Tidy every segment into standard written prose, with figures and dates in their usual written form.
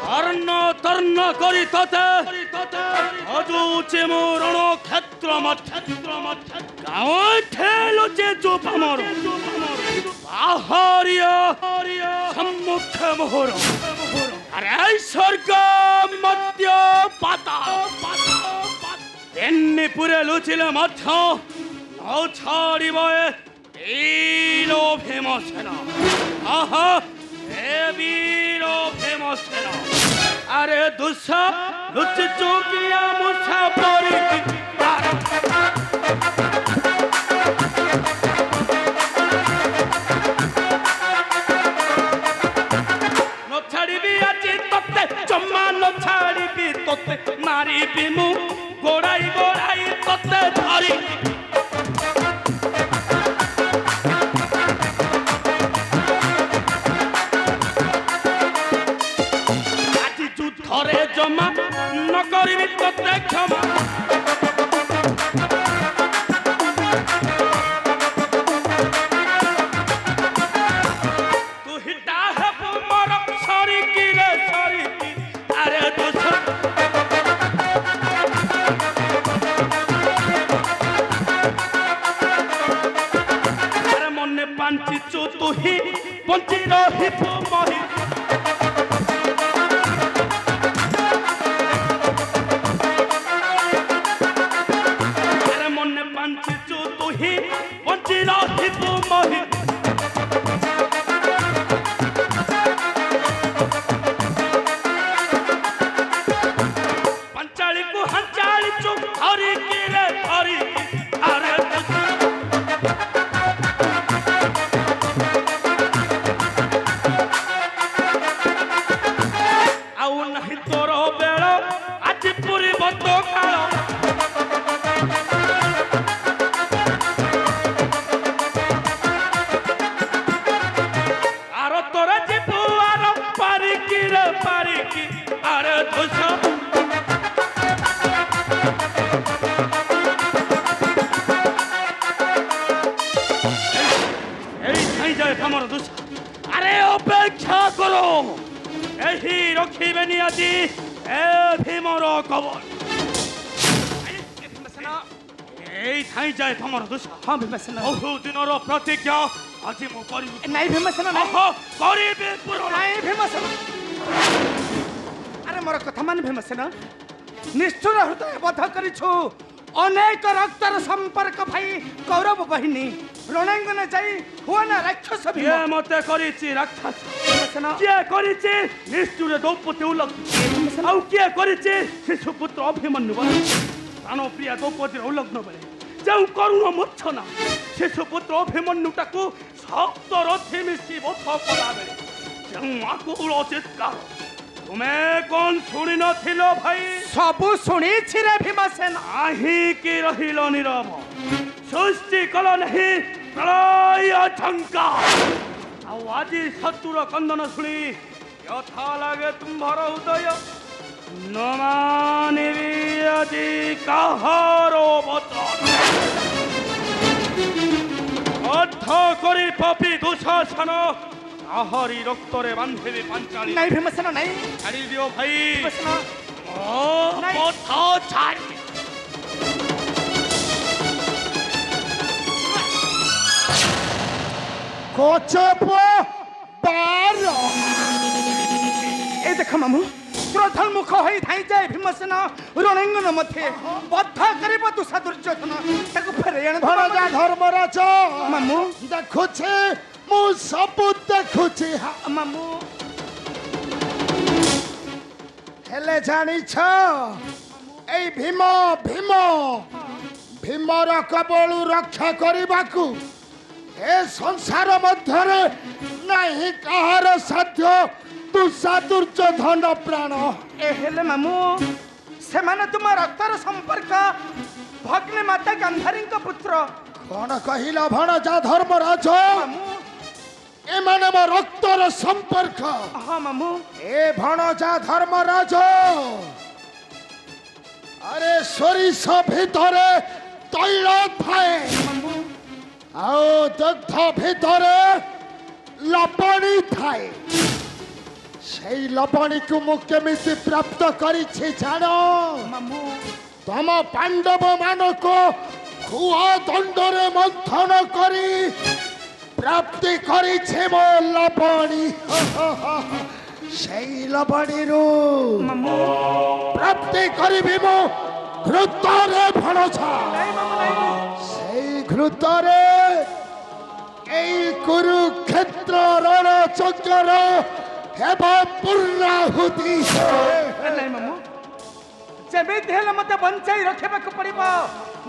কর্ণ তর্ণ করি ততে অজুচে মোরণ ক্ষেত্র গাঁও ঠেলুচে চুপ আমার বাহারিয়া সম্মুখে মোহর আরে স্বর্গ মধ্য পাতাল তেমনি পুরে লুচিলে মধ্য নৌ ছাড়িব বীর ভীমসেন আহা হে বীর ভীমসেন আরে দুঃসা লুচি চুকিয়া মুছা পরি নছাড়িবি আজি ততে জমা নছাড়িবি ততে মারিবি মু গোড়াই গোড়াই ততে ধরি আজি যুদ্ধরে জমা নকরিবি ততে ক্ষমা তুহিটা হেবু মর সরিকি রে সরিকি আরে দুঃখ পাঞ্চিচু তুহি পঞ্চি রহিবু মহি আরে মনে পাঞ্চিচু তুহি পঞ্চি রহিবু মহি পঞ্চালি কু হঞ্চালি চু ধরি কি রে ধরি আরে আরে অপেক্ষা করো এই রখিবেনি আজি এ ভীমর কবর এই ঠাই যায় তোমার দুঃসা হ্যাঁ ভীমসেন বহু দিনর প্রতিজ্ঞা আজি মু করিবি নাই ভীমসেন নাই করিবি পুরো নাই ভীমসেন আরে মোর কথা মান ভীমসেন নিষ্ঠুর হৃদয় বদ্ধ করিছু অনেক রক্তর সম্পর্ক ভাই কৌরব বাহিনী রণাঙ্গনে যাই হুয়ানা রাক্ষস ভীম কে মতে করিছি রাক্ষস কে করিছি নিষ্ঠুরে দ্রৌপদী উল্লগ্ন আউ কে করিছি শিশুপুত্র অভিমন্যু প্রাণপ্রিয়া দ্রৌপদীর উল্লগ্ন বেড়ে যে করুণ মূর্ছনা শিশুপুত্র অভিমন্যুটাকু শব্দ রথি মিশি বধ কলা বেড়ে যে আকুল চিৎকার তুমি কোন শুনি নথিল ভাই সবু শুনিছি রে ভীমসেন আহিকি রহিল নীরব সৃষ্টি কল নেহি প্রলয় ঝঙ্কা ଆଉ ଆଜି ଶତ୍ରୁର କନ୍ଦନ ଶୁଣି ଯଥା ଲାଗେ ତୁମ୍ଭର ହୃଦୟ ନ ମାନିବି ଆଜି କାହାର ବଚନ ଅର୍ଥ କରି ପପି ଦୁଃଶାସନ ଆହରି ରକ୍ତରେ ବାନ୍ଧିବି ପାଞ୍ଚାଳି নাই ভীমসেন নাই ଛାଡ଼ି ଦିଅ ଭାଇ ଭୀମସେନ ମୋ ପଥ ଛାଡ଼ି কোচপ বার এই দেখ মামু ক্রোধল মুখ হয়ে ধাই যায় ভীমসেন রণাঙ্গন মধ্যে বদ্ধ করিব দুঃসা দুর্যোধন তাকে ফেরাই আনে ভরজা ধর্মরাজ মামু দেখুছি মু সবু দেখুছি মামু হেলে জানিছ এই ভীম ভীম ভীমর কবলু রক্ষা করিবাকু এ সংসার মধ্যে নাহি কাহার সাধ্য দুঃসা দুর্যোধন প্রাণ এ হেলে মামু সেমানে তুম রক্তর সম্পর্ক ভগ্নী মাতা গান্ধারীଙ୍କ পুত্র কোন কহিলা ভণজা ধর্মরাজ মামু এমানে মো রক্তর সম্পর্ক হ্যাঁ মামু এ ভণজা ধর্মরাজ আরে সরিষ ভিতরে তৈল থাকে মামু আও দগ্ধ ভিতরে লবণী থাকে সেই লবণীକୁ ମୁଁ କେମିତି ପ୍ରାପ୍ତ କରିଛି ଜାଣ ମାମୁଁ ତମ ପାଣ୍ଡବ ମାନଙ୍କୁ ଖୁଆ ଦଣ୍ଡରେ ମନ୍ଥନ କରି ପ୍ରାପ୍ତି କରିছে ମୋ ଲବଣୀ সেই ଲବଣୀରୁ ମାମୁଁ ପ୍ରାପ୍ତି କରିବି ମୁଁ ଘୃତରେ ଭଣଛା ନାଇଁ ମାମୁଁ ନାଇଁ সেই ঘৃତରେ এই কুরুক্ষেত্র রণচক্র ହେବ ପୂର୍ଣ୍ଣାହୁତି ନାଇଁ ମାମୁଁ ଯେମିତି ହେଲେ ମତେ ବଞ୍ଚାଇ ରଖିବାକୁ ପଡିବ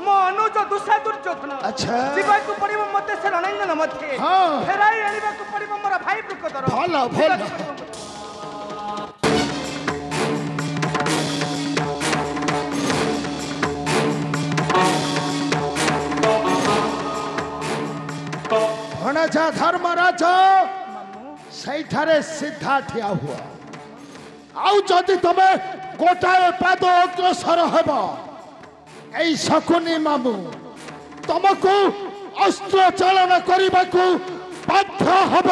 ମୋ ଅନୁଜ ଦୁଷା ଦୁର୍ଯୋଧନ ଆଚ୍ଛା। ଯିବାକୁ ପଡିବ ମତେ ସେ ରଣାଙ୍ଗନ ମଧ୍ୟରେ ହଁ। ଫେରାଇ ଆଣିବାକୁ ପଡିବ ମୋର ଭାଇ ବୃକଦର ଭଲ, ଭଲ। ଯିବାକୁ ପଡିବ ମତେ। ଭଣଜା ଧର୍ମରାଜ ସେଇଠାରେ ସିଧା ଠିଆ ହୁଅ ଆଉ ଯଦି ତମେ ଗୋଟାଏ ପାଦ ଅଗ୍ରସର ହେବ এই ଶକୁନି ମାମୁଁ ତମକୁ ଅସ୍ତ୍ର ଚାଳନ କରିବାକୁ ବାଧ୍ୟ ହେବ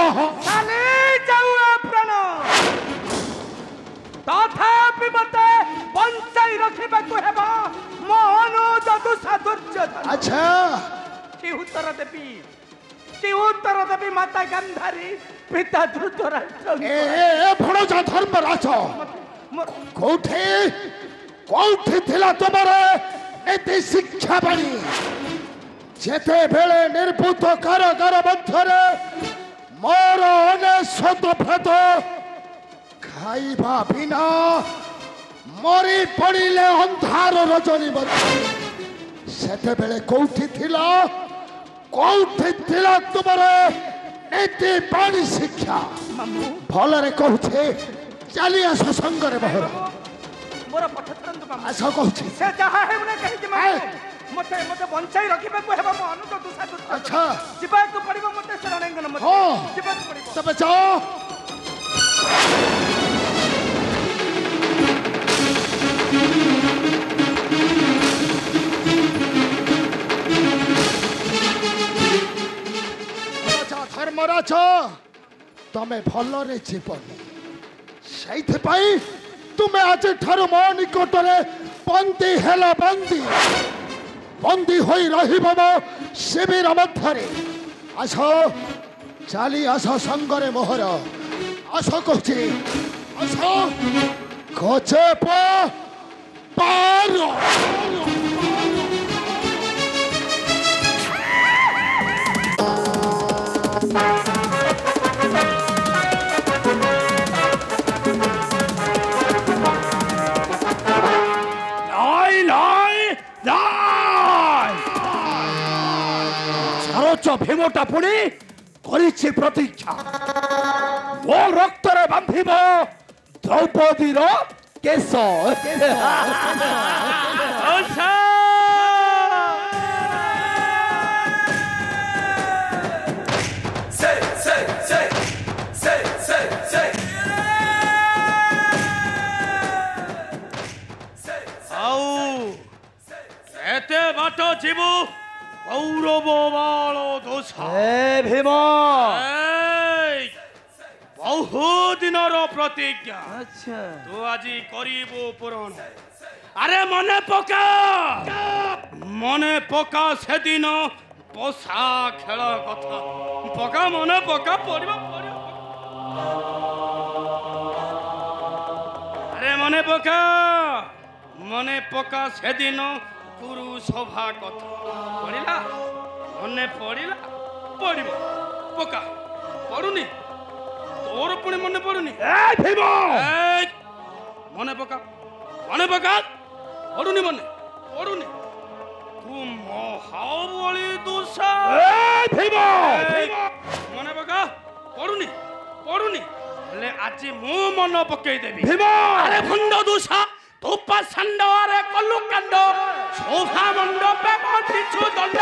ଚାଲି ଯାଉ ଏ ପ୍ରାଣ ତଥାପି ମତେ ବଞ୍ଚାଇ ରଖିବାକୁ ହେବ ମୋ ଅନୁଜ ଦୁଷା ଦୁର୍ଯୋଧନ ଆଚ୍ଛା କି ଉତ୍ତର ଦେବି ମାତା ଗାନ୍ଧାରୀ ପିତା ଧୃତରାଷ୍ଟ୍ର ଏ ଭଣଜା ଧର୍ମରାଜ କୋଉଠି କୋଉଠି ଥିଲା ତମର ନୀତି ଶିକ୍ଷା ବାଣୀ ଯେତେବେଳେ ନିର୍ଭୂତ କାରାଗାର ମଧ୍ୟରେ ମୋର ଅନେଶତ ଭେଦ ଖାଇବା ବିନା ମରି ପଡ଼ିଲେ ଅନ୍ଧାର ରଜନୀ ମଧ୍ୟରେ ସେତେବେଳେ କୋଉଠି ଥିଲା ତୁମର ନୀତି ବାଣୀ ଶିକ୍ଷା ଭଲରେ କହୁଛେ ଚାଲି ଆସ ସଙ୍ଗରେ ବହର ମୋର ପଠ ଛାଡ଼ନ୍ତୁ ମାମୁଁ ଆସ କହୁଛି ସେ ଯାହା ହେଉନା କାହିଁକି ମାମୁଁ ମତେ ବଞ୍ଚାଇ ରଖିବାକୁ ହେବ ମୋ ଅନୁଜ ଦୁଷା ଦୁର୍ଯୋଧନ ଆଚ୍ଛା ଯିବାକୁ ପଡିବ ମତେ ସେ ରଣାଙ୍ଗନ ହଁ। ମଧ୍ୟରେ ଯିବାକୁ ପଡିବ ତମେ ଯାଅ ଧର୍ମରାଜ ତମେ ଭଲରେ ଯିବନି ସେଇଥିପାଇଁ ତୁମେ ଆଜିଠାରୁ ମୋ ନିକଟରେ ବନ୍ଦୀ ହେଲ ବନ୍ଦୀ ହୋଇ ରହିବ ମୋ ଶିବିର ମଧ୍ୟରେ ଆସ ଚାଲି ଆସ ସଙ୍ଗରେ ମୋହର ଆସ କହୁଛି ଆସ ଗଜେପ ପାର ভীমটা পুনি করেছে প্রতীক্ষা ও রক্তরে বাঁধিব দ্রৌপদীর কেশ এতে বাট জীবু কৌরব বাল দোষা ভীম বহুদিনর প্রতিজ্ঞা আচ্ছা তু আজি করিব পূরণ আরে মনে পকা সেদিন পশা খেল কথা পকা মনে পকা পড়িব আরে মনে পকা সেদিন গুরু সভা কথা পড়িলা মনে পড়িলা পড়িব পকা পড়ুনি তোর পুଣି মনে পড়ুনি মনে পকা পড়ুনি তু মহাবলী দোষা মনে পকা পড়ুনি ହେଲେ ଆଜି ମୁଁ ମନ ପକେଇ ଦେବି ଆରେ ଭଣ୍ଡ ଦୋଷା তোপা সান্ডারে কলু কান্ড শোভা মণ্ডপে মন্দিছু দণ্ড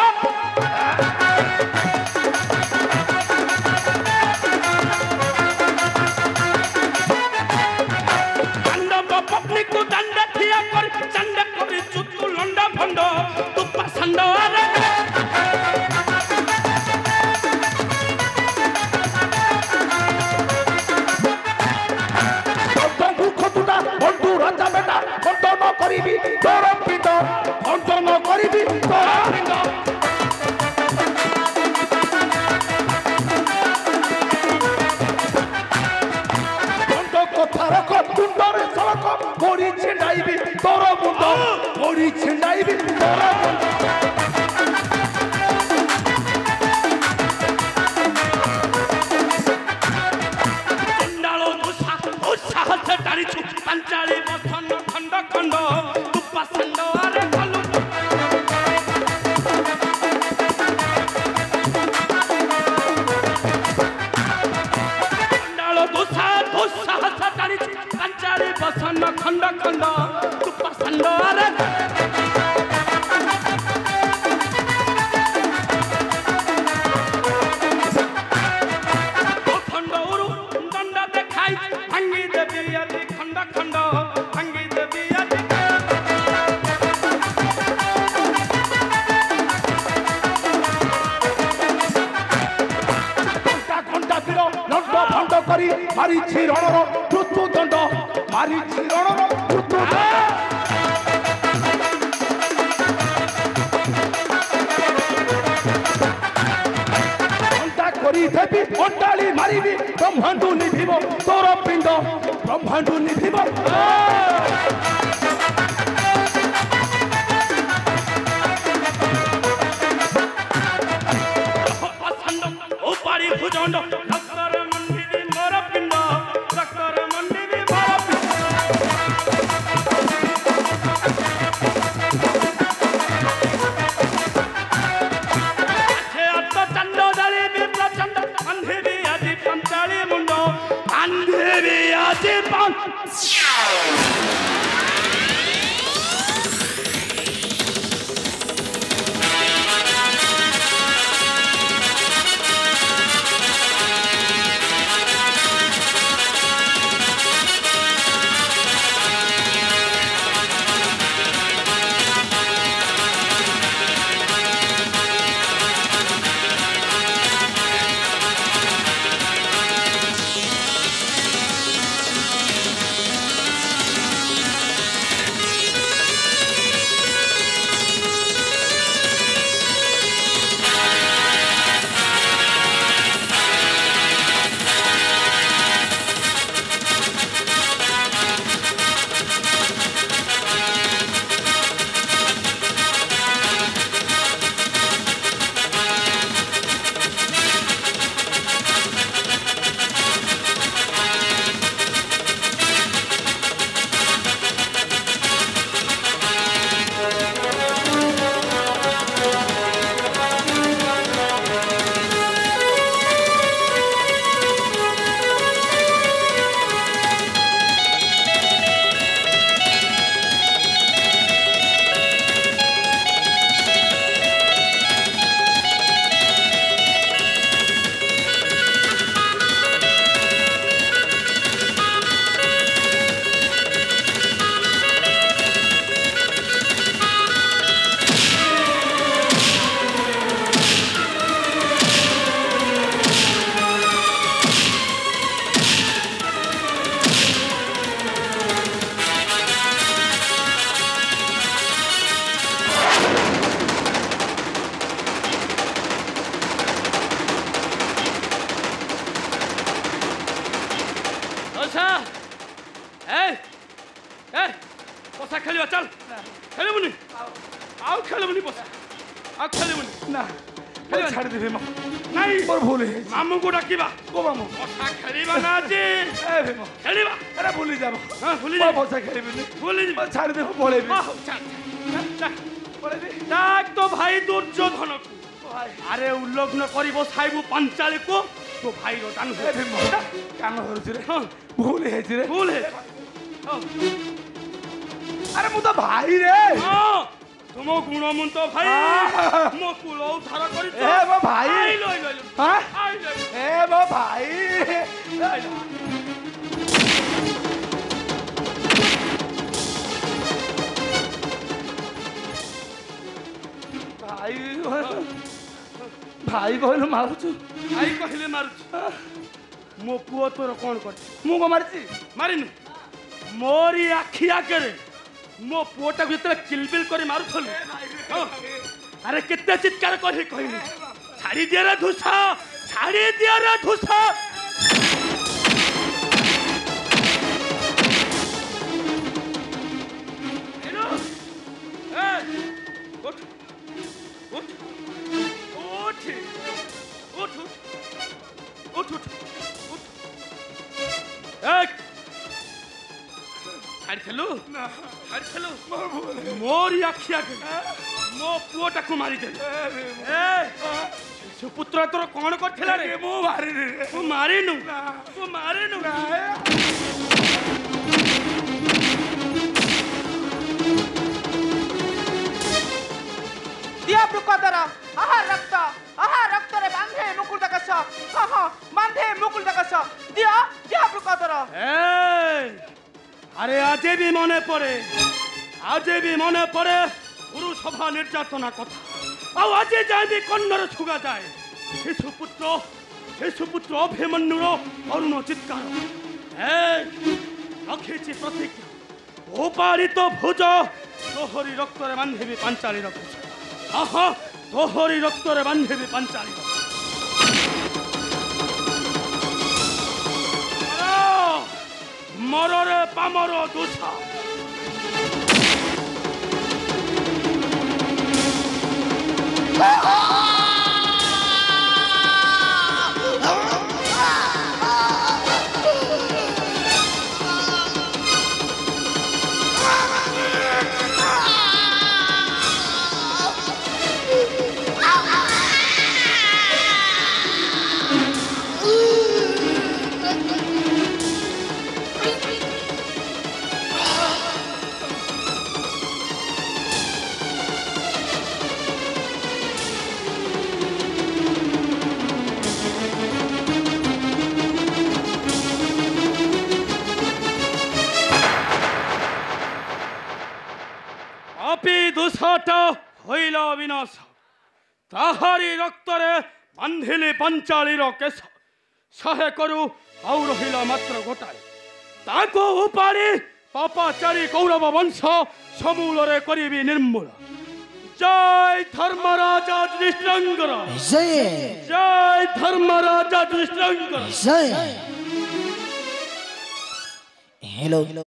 কান্ডব পত্নীকু দণ্ড থিয়া করি চণ্ড করি চুতু লণ্ড ভণ্ড তোপা সান্ডারে କରିବି ତୋର ପିଣ୍ଡ ଖଣ୍ଡନ କରିବି ତୋର ପିଣ୍ଡ କଥାରକ ତୁଣ୍ଡରେ ସଳକ ମୋଡ଼ି ଛିଣ୍ଡାଇବି ତୋର ମୁଣ୍ଡ ମୋଡ଼ି ଛିଣ୍ଡାଇବି ତୋର ମୁଣ୍ଡ पंचाली बखंड खंड खंड तू पसंद अरे खलु पंडालो दुसा दुसा सटारी पंचाली बखंड खंड खंड तू पसंद अरे खंड उरु दंड देखाई अंगी देवी यदि खंड खंड अंगी देवी यदि घंटा पीर लंड भंड करी मारिछि रणर मृत्यु दंड मारिछि रणर मृत्यु घंटा करी देवी अंडाली मारिबी ब्रह्मांडु निभिब तोर पिंड ब्रह्मांडु निभिब उपारी भुजंड रक्तर मंदिरी मोर पिंड रक्तर मंदिरी मोर पिंड अत चंड दली भी प्रचंड अंधेरी आदि पंचाली मुंडो अंधेरी आदि पोसा खेलियो चल खेलिबुनी आउ खेलिबुनी पोसा आउ खेलिबुनी ना खेलियो छाड़ दे भीम नहीं मोर भूल है मामू को डाकिबा को मामू पोसा खेलिबा ना जी ए भीम खेलिबा अरे भूली जाबो हां भूली जा जा पोसा खेलिबुनी भूली जा छाड़ दे बोले भी चल बोले भी डाक तो भाई दुर्योधन को अरे उल्लग्न करिबो साइबु पंचाली को तो भाई रो दान ए भीम काम होरछ रे हां भूल है रे भूल है अरे मु तो भाई रे हां तुम गुणमंत भाई मो कुल उद्धार करी ए मो भाई आई लो हां आई लो ए मो भाई भाई भाई कहले मारुछु आई कहले मारुछु मो पुओ तोर कोन कर मु को मारछि मारिनु मोरी आखी आगे मो पुओटा जेतले किलबिल करी मारुथल अरे केते चित्कार करी कहली छाड़ी दिया रे धुसा छाड़ी दिया रे धुसा हेलो ए उठ उठ उठ उठ उठ उठ एक छाड़ी खेलु ना छाड़ी खेलु मोरी आखिया के मो पुओटा को मारी दे ए सुपुत्र तोर कोन करथिला रे मो मारी रे तू मारिनु दिया ब्रुकदर आहा रक्त रे बांधे मुकुल दकस आहा बांधे मुकुल दकस दिया ब्रुकदर ए अरे आजे भी मने पड़े गुरु सभा निर्यातना कथा आउ आजे जाए भी कन्नर छुगा जाए शिशुपुत्र अभिमन्युर अरुण चित्कार रखी प्रतिज्ञा उपारित भुज तोहरी रक्त बांधेबी पांचाली रखी आहा तोहरी रक्त बांधेबी पांचाली मररे पामर दुसा दुसाटा हईल विनाश ताहारी रक्तरे बांधिली पंचालीर केश शहे करू आउ रहिला मात्र गोटाए ताको उपाड़ी पापाचारी कौरव वंश समूलरे करिबी निर्मूल जय धर्मराजा युधिष्ठिर जय धर्मराजा युधिष्ठिर हेलो